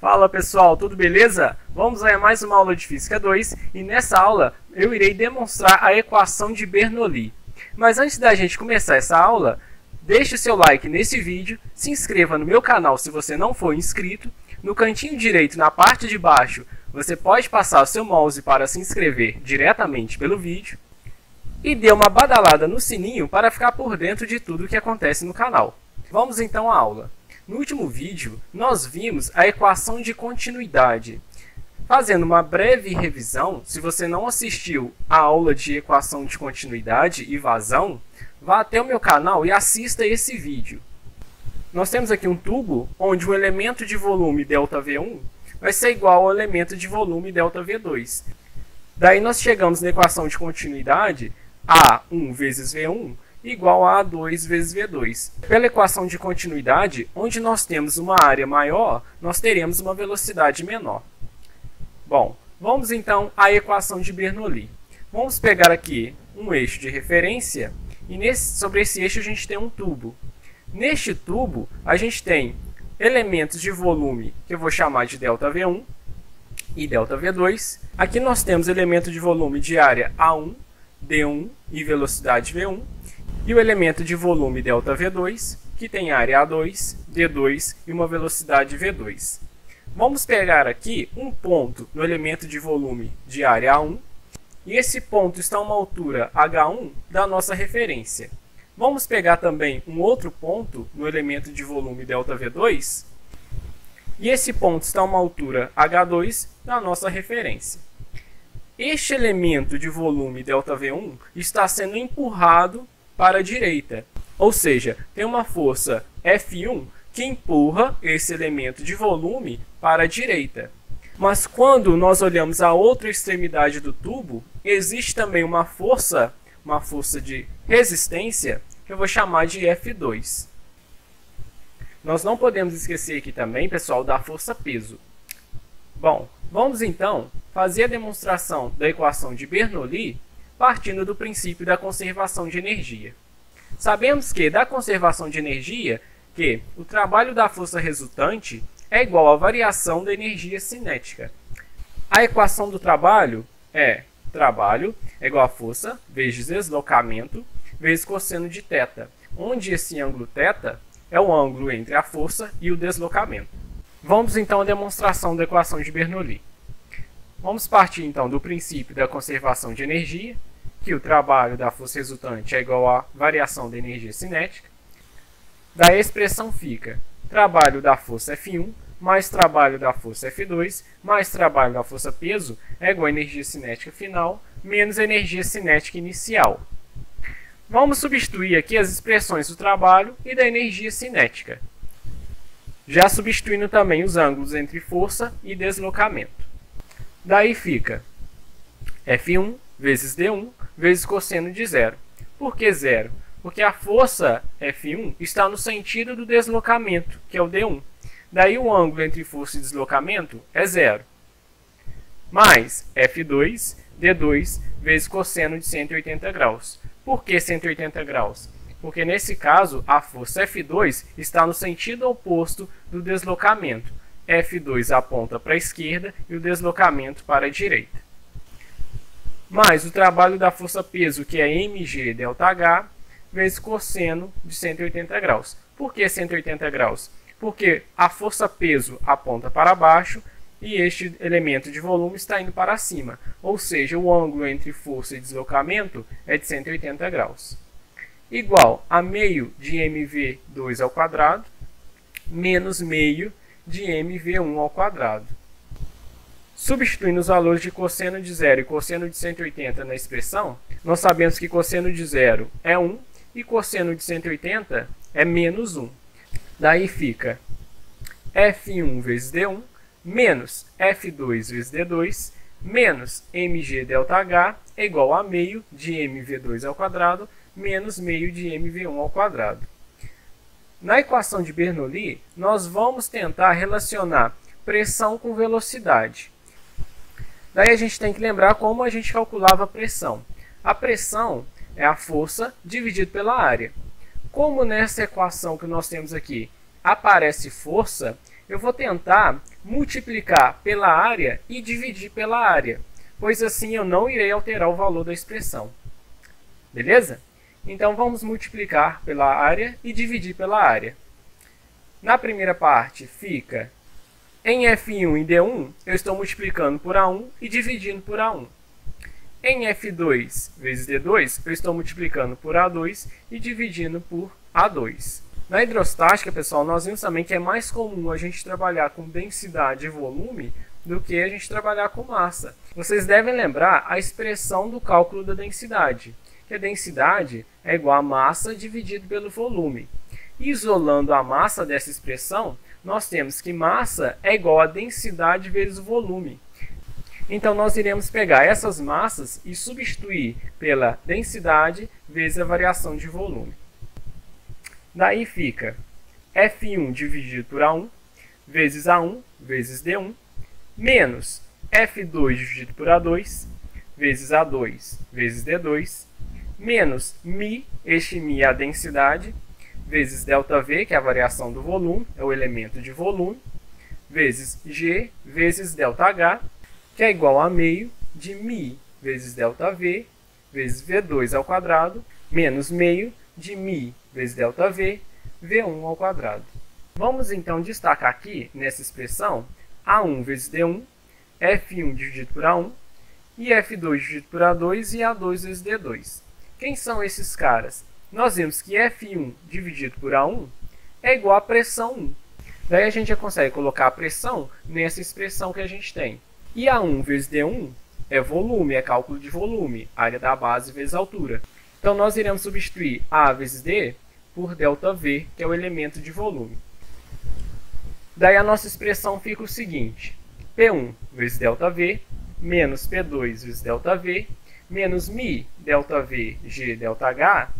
Fala pessoal, tudo beleza? Vamos a mais uma aula de Física 2 e nessa aula eu irei demonstrar a equação de Bernoulli. Mas antes da gente começar essa aula, deixe o seu like nesse vídeo, se inscreva no meu canal se você não for inscrito. No cantinho direito, na parte de baixo, você pode passar o seu mouse para se inscrever diretamente pelo vídeo. E dê uma badalada no sininho para ficar por dentro de tudo o que acontece no canal. Vamos então à aula. No último vídeo, nós vimos a equação de continuidade. Fazendo uma breve revisão, se você não assistiu à aula de equação de continuidade e vazão, vá até o meu canal e assista esse vídeo. Nós temos aqui um tubo onde o elemento de volume ΔV1 vai ser igual ao elemento de volume ΔV2. Daí nós chegamos na equação de continuidade A1 vezes V1 igual a A2 vezes V2. Pela equação de continuidade, onde nós temos uma área maior, nós teremos uma velocidade menor. Bom, vamos então à equação de Bernoulli. Vamos pegar aqui um eixo de referência e sobre esse eixo a gente tem um tubo. Neste tubo, a gente tem elementos de volume que eu vou chamar de ΔV1 e ΔV2. Aqui nós temos elemento de volume de área A1, D1 e velocidade V1. E o elemento de volume ΔV2, que tem área A2, D2 e uma velocidade V2. Vamos pegar aqui um ponto no elemento de volume de área A1, e esse ponto está a uma altura H1 da nossa referência. Vamos pegar também um outro ponto no elemento de volume ΔV2, e esse ponto está a uma altura H2 da nossa referência. Este elemento de volume ΔV1 está sendo empurrado para a direita, ou seja, tem uma força F1 que empurra esse elemento de volume para a direita. Mas quando nós olhamos a outra extremidade do tubo, existe também uma força de resistência que eu vou chamar de F2. Nós não podemos esquecer aqui também, pessoal, da força peso. Bom, vamos então fazer a demonstração da equação de Bernoulli partindo do princípio da conservação de energia. Sabemos que da conservação de energia, que o trabalho da força resultante é igual à variação da energia cinética. A equação do trabalho é igual a força vezes deslocamento vezes cosseno de θ, onde esse ângulo θ é o ângulo entre a força e o deslocamento. Vamos então à demonstração da equação de Bernoulli. Vamos partir então do princípio da conservação de energia, que o trabalho da força resultante é igual à variação da energia cinética. Da expressão fica trabalho da força F1 mais trabalho da força F2 mais trabalho da força peso é igual à energia cinética final menos a energia cinética inicial. Vamos substituir aqui as expressões do trabalho e da energia cinética, já substituindo também os ângulos entre força e deslocamento. Daí fica F1 vezes D1 vezes cosseno de zero. Por que zero? Porque a força F1 está no sentido do deslocamento, que é o D1. Daí o ângulo entre força e deslocamento é zero. Mais F2, D2 vezes cosseno de 180 graus. Por que 180 graus? Porque nesse caso a força F2 está no sentido oposto do deslocamento. F2 aponta para a esquerda e o deslocamento para a direita. Mais o trabalho da força peso, que é mg ΔH, vezes cosseno de 180 graus. Por que 180 graus? Porque a força peso aponta para baixo e este elemento de volume está indo para cima. Ou seja, o ângulo entre força e deslocamento é de 180 graus. Igual a meio de mv2 ao quadrado menos meio de mv1 ao quadrado. Substituindo os valores de cosseno de zero e cosseno de 180 na expressão, nós sabemos que cosseno de zero é 1 e cosseno de 180 é menos 1. Daí fica F1 vezes D1 menos F2 vezes D2 menos mg ΔH é igual a meio de mv2 ao quadrado menos meio de mv1 ao quadrado. Na equação de Bernoulli, nós vamos tentar relacionar pressão com velocidade. Daí a gente tem que lembrar como a gente calculava a pressão. A pressão é a força dividido pela área. Como nessa equação que nós temos aqui aparece força, eu vou tentar multiplicar pela área e dividir pela área, pois assim eu não irei alterar o valor da expressão. Beleza? Então vamos multiplicar pela área e dividir pela área. Na primeira parte fica, em F1 e D1, eu estou multiplicando por A1 e dividindo por A1. Em F2 vezes D2, eu estou multiplicando por A2 e dividindo por A2. Na hidrostática, pessoal, nós vimos também que é mais comum a gente trabalhar com densidade e volume do que a gente trabalhar com massa. Vocês devem lembrar a expressão do cálculo da densidade, que a densidade é igual a massa dividido pelo volume. Isolando a massa dessa expressão, nós temos que massa é igual a densidade vezes o volume. Então, nós iremos pegar essas massas e substituir pela densidade vezes a variação de volume. Daí fica F1 dividido por A1 vezes A1 vezes D1 menos F2 dividido por A2 vezes A2 vezes D2 menos μ, este μ é a densidade, vezes ΔV, que é a variação do volume, é o elemento de volume, vezes G vezes ΔH, que é igual a meio de μ vezes ΔV vezes V2 ao quadrado, menos meio de μ vezes ΔV, V1 ao quadrado. Vamos então destacar aqui, nessa expressão, A1 vezes D1, F1 dividido por A1, e F2 dividido por A2 e A2 vezes D2. Quem são esses caras? Nós vimos que F1 dividido por A1 é igual a pressão 1. Daí a gente já consegue colocar a pressão nessa expressão que a gente tem. E A1 vezes D1 é volume, é cálculo de volume, área da base vezes altura. Então, nós iremos substituir A vezes D por ΔV, que é o elemento de volume. Daí a nossa expressão fica o seguinte, P1 vezes ΔV menos P2 vezes ΔV menos μ ΔV G ΔH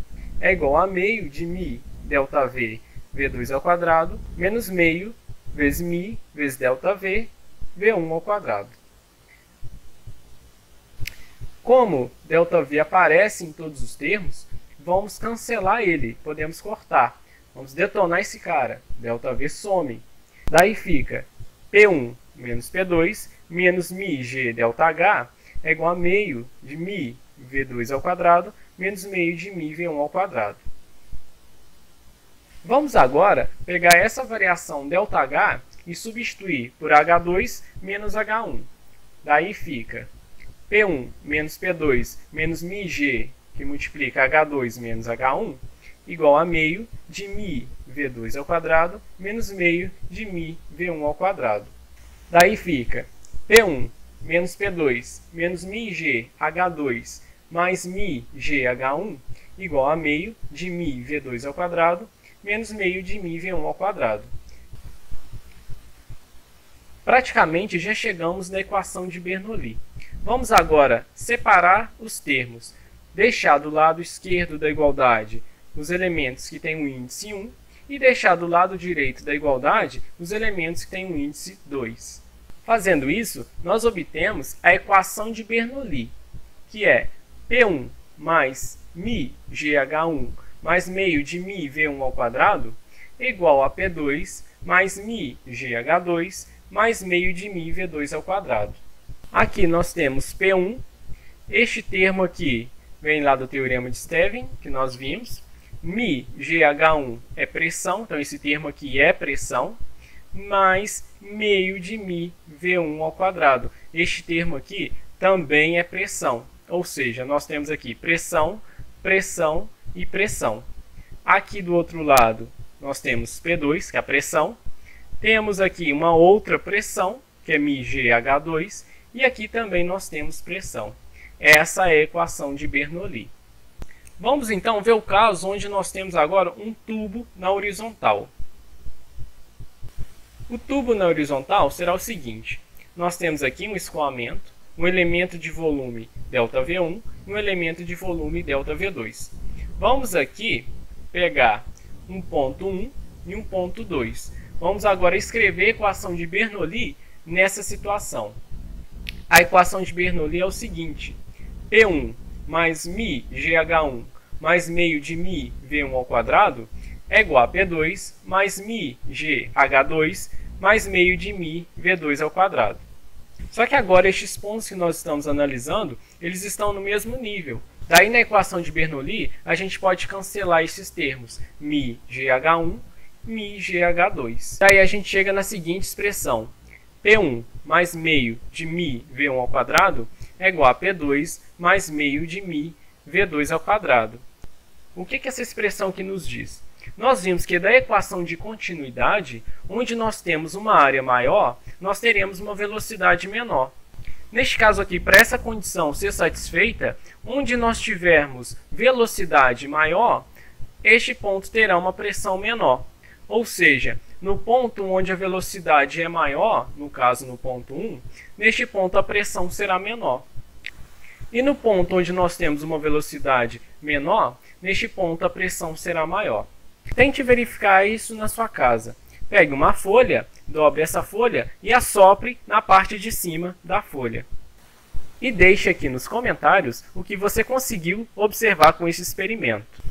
é igual a meio de μ ΔV V2 ao quadrado menos meio vezes μ vezes ΔV V1 ao quadrado. Como ΔV aparece em todos os termos, vamos cancelar ele, podemos cortar. Vamos detonar esse cara, ΔV some. Daí fica P1 menos P2 menos μg ΔH é igual a meio de μ V2 ao quadrado menos meio de μ V1 ao quadrado. Vamos agora pegar essa variação ΔH e substituir por H2 menos H1. Daí fica P1 menos P2 menos μg, que multiplica H2 menos H1, igual a meio de μ V2 ao quadrado menos meio de μ V1 ao quadrado. Daí fica P1 menos P2 menos μg H2 mais μg H1 igual a meio de μ V2 ao quadrado menos meio de μ V1 ao quadrado. Praticamente já chegamos na equação de Bernoulli. Vamos agora separar os termos, deixar do lado esquerdo da igualdade os elementos que têm o índice 1 e deixar do lado direito da igualdade os elementos que têm o índice 2. Fazendo isso, nós obtemos a equação de Bernoulli, que é P1 mais μgH1 mais meio de μ V1 ao quadrado igual a P2 mais μgH2 mais meio de μ V2 ao quadrado. Aqui nós temos P1, este termo aqui vem lá do teorema de Stevin, que nós vimos. μgH1 é pressão, então esse termo aqui é pressão, mais meio de μ V1 ao quadrado. Este termo aqui também é pressão, ou seja, nós temos aqui pressão, pressão e pressão. Aqui do outro lado nós temos P2, que é a pressão. Temos aqui uma outra pressão, que é μgH2, e aqui também nós temos pressão. Essa é a equação de Bernoulli. Vamos então ver o caso onde nós temos agora um tubo na horizontal. O tubo na horizontal será o seguinte, nós temos aqui um escoamento, um elemento de volume ΔV1 e um elemento de volume ΔV2. Vamos aqui pegar um ponto 1 e um ponto 2. Vamos agora escrever a equação de Bernoulli nessa situação. A equação de Bernoulli é o seguinte, P1 mais μgH1 mais meio de μ V1 ao quadrado é igual a P2 mais μgH2 mais meio de μ V2 ao quadrado. Só que agora estes pontos que nós estamos analisando, eles estão no mesmo nível. Daí na equação de Bernoulli, a gente pode cancelar esses termos, μgh1, μgh2. Daí a gente chega na seguinte expressão, P1 mais meio de μ V1 ao quadrado é igual a P2 mais meio de μ V2 ao quadrado. O que essa expressão aqui nos diz? Nós vimos que da equação de continuidade, onde nós temos uma área maior, nós teremos uma velocidade menor. Neste caso aqui, para essa condição ser satisfeita, onde nós tivermos velocidade maior, este ponto terá uma pressão menor. Ou seja, no ponto onde a velocidade é maior, no caso no ponto 1, neste ponto a pressão será menor. E no ponto onde nós temos uma velocidade menor, neste ponto a pressão será maior. Tente verificar isso na sua casa. Pegue uma folha, dobre essa folha e assopre na parte de cima da folha. E deixe aqui nos comentários o que você conseguiu observar com esse experimento.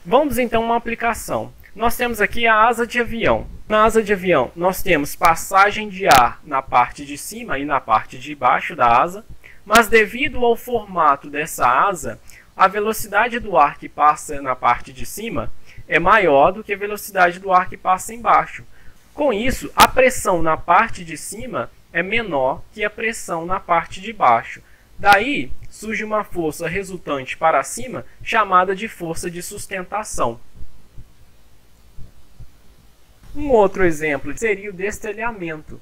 Vamos então a uma aplicação. Nós temos aqui a asa de avião. Na asa de avião nós temos passagem de ar na parte de cima e na parte de baixo da asa, mas devido ao formato dessa asa, a velocidade do ar que passa na parte de cima é maior do que a velocidade do ar que passa embaixo. Com isso, a pressão na parte de cima é menor que a pressão na parte de baixo. Daí, surge uma força resultante para cima, chamada de força de sustentação. Um outro exemplo seria o destelhamento.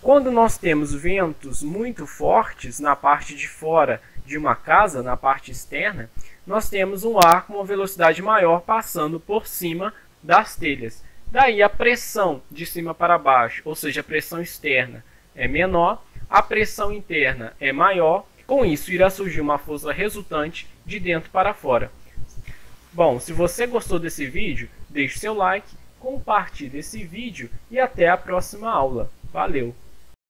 Quando nós temos ventos muito fortes na parte de fora de uma casa, na parte externa, nós temos um ar com uma velocidade maior passando por cima das telhas. Daí a pressão de cima para baixo, ou seja, a pressão externa é menor, a pressão interna é maior, com isso irá surgir uma força resultante de dentro para fora. Bom, se você gostou desse vídeo, deixe seu like, compartilhe esse vídeo e até a próxima aula. Valeu!